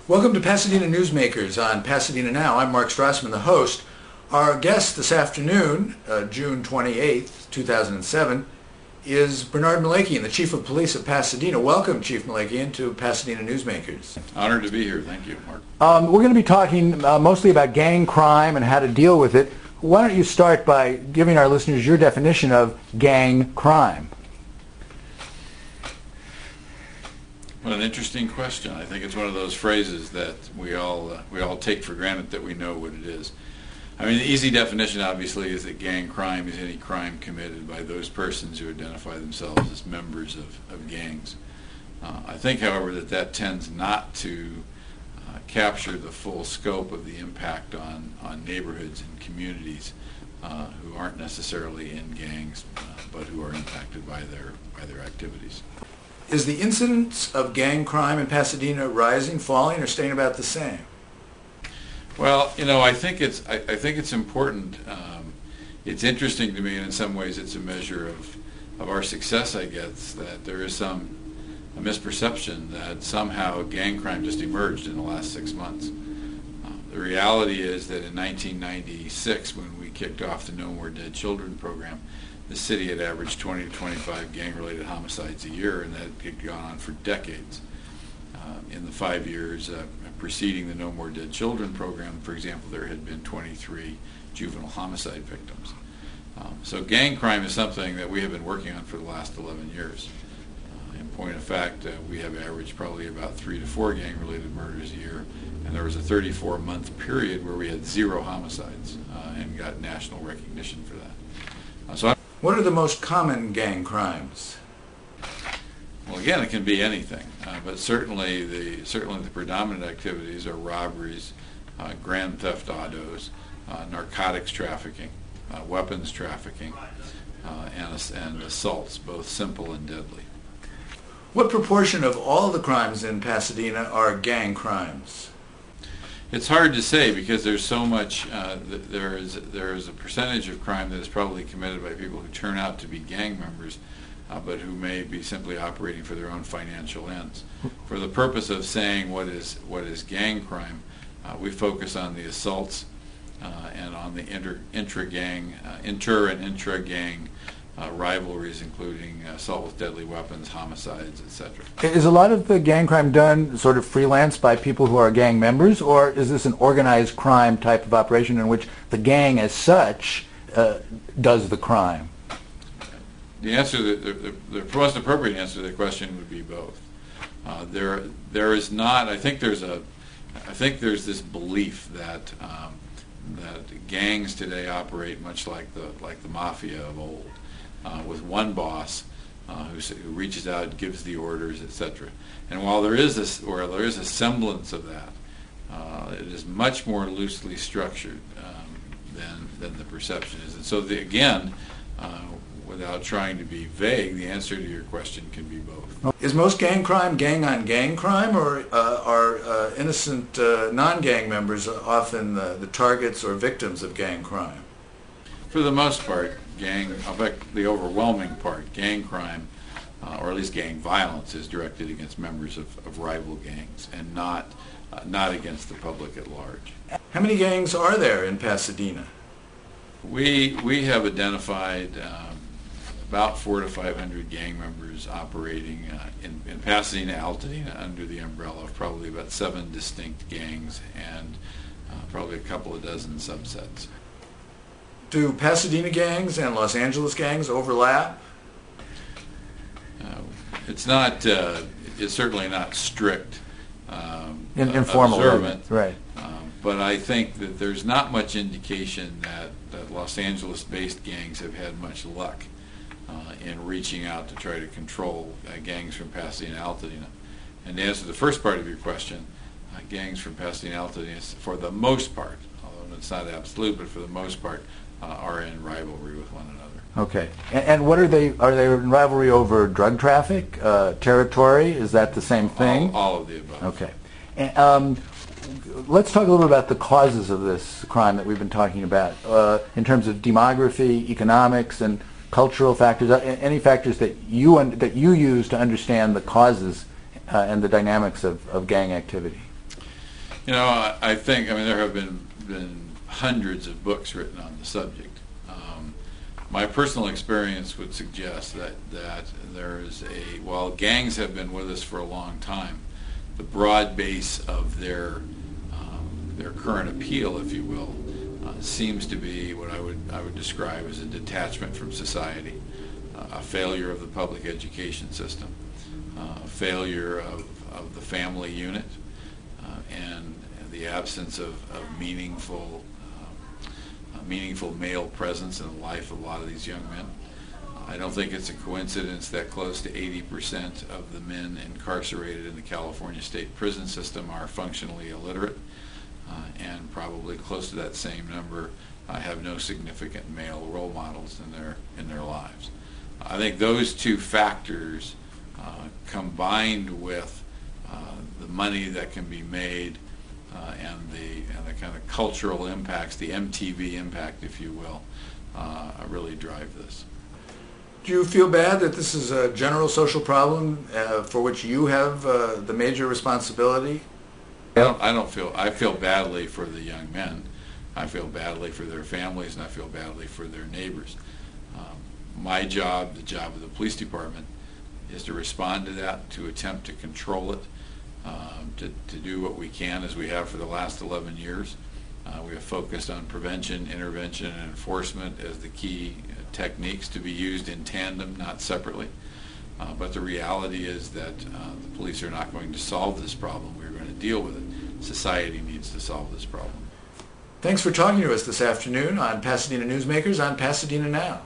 Welcome to Pasadena Newsmakers on Pasadena Now. I'm Mark Strassman, the host. Our guest this afternoon, June 28th, 2007, is Bernard Melekian, the Chief of Police of Pasadena. Welcome, Chief Melekian, to Pasadena Newsmakers. Honored to be here. Thank you, Mark. We're going to be talking mostly about gang crime and how to deal with it. Why don't you start by giving our listeners your definition of gang crime? What an interesting question. I think it's one of those phrases that we all take for granted that we know what it is. I mean, the easy definition, obviously, is that gang crime is any crime committed by those persons who identify themselves as members of gangs. I think, however, that tends not to capture the full scope of the impact on neighborhoods and communities who aren't necessarily in gangs, but who are impacted by their activities. Is the incidence of gang crime in Pasadena rising, falling, or staying about the same? Well, you know, I think it's important. It's interesting to me, and in some ways, it's a measure of our success. I guess that there is a misperception that somehow gang crime just emerged in the last 6 months. The reality is that in 1996, when we kicked off the No More Dead Children program, the city had averaged 20 to 25 gang-related homicides a year, and that had gone on for decades. In the 5 years preceding the No More Dead Children program, for example, there had been 23 juvenile homicide victims. So gang crime is something that we have been working on for the last 11 years. In point of fact, we have averaged probably about 3 to 4 gang-related murders a year, and there was a 34-month period where we had 0 homicides and got national recognition for that. What are the most common gang crimes? Well, again, it can be anything, but certainly the predominant activities are robberies, grand theft autos, narcotics trafficking, weapons trafficking, and assaults, both simple and deadly. What proportion of all the crimes in Pasadena are gang crimes? It's hard to say because there's so much. There is a percentage of crime that is probably committed by people who turn out to be gang members, but who may be simply operating for their own financial ends. For the purpose of saying what is gang crime, we focus on the assaults and on the inter and intra-gang rivalries, including assault with deadly weapons, homicides, etc. Is a lot of the gang crime done sort of freelance by people who are gang members, or is this an organized crime type of operation in which the gang as such does the crime? The answer, the most appropriate answer to the question would be both. There is not. I think there's this belief that gangs today operate much like the mafia of old, with one boss who reaches out, gives the orders, etc. And while there is a semblance of that, it is much more loosely structured than the perception is. And so again, without trying to be vague, the answer to your question can be both. Is most gang crime gang-on-gang crime, or are innocent non-gang members often the targets or victims of gang crime? For the most part, in fact, the overwhelming part, gang crime, or at least gang violence, is directed against members of rival gangs and not against the public at large. How many gangs are there in Pasadena? We have identified about 400 to 500 gang members operating in Pasadena, Altadena, under the umbrella of probably about 7 distinct gangs and probably a couple of dozen subsets. Do Pasadena gangs and Los Angeles gangs overlap? It's certainly not strict, informal, observant, right? But I think that there's not much indication that Los Angeles-based gangs have had much luck in reaching out to try to control gangs from Pasadena, Altadena. And to answer the first part of your question, gangs from Pasadena, Altadena, for the most part, although it's not absolute, but for the most part, are in rivalry with one another. Okay. And what are they? Are they in rivalry over drug traffic, territory? Is that the same thing? All of the above. Okay. And, let's talk a little bit about the causes of this crime that we've been talking about, in terms of demography, economics, and cultural factors. Any factors that you use to understand the causes and the dynamics of gang activity? I think, there have been hundreds of books written on the subject. My personal experience would suggest that there is while gangs have been with us for a long time, the broad base of their current appeal, if you will, seems to be what I would describe as a detachment from society, a failure of the public education system, a failure of the family unit, and the absence of meaningful male presence in the life of a lot of these young men. I don't think it's a coincidence that close to 80% of the men incarcerated in the California state prison system are functionally illiterate, and probably close to that same number have no significant male role models in their lives. I think those two factors, combined with the money that can be made and the kind of cultural impacts, the MTV impact, if you will, really drive this. Do you feel bad that this is a general social problem for which you have the major responsibility? I feel badly for the young men. I feel badly for their families, and I feel badly for their neighbors. My job, the job of the police department, is to respond to that, to attempt to control it, to do what we can, as we have for the last 11 years. We have focused on prevention, intervention, and enforcement as the key techniques to be used in tandem, not separately. But the reality is that the police are not going to solve this problem. We're going to deal with it. Society needs to solve this problem. Thanks for talking to us this afternoon on Pasadena Newsmakers on Pasadena Now.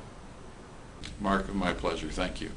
Mark, my pleasure. Thank you.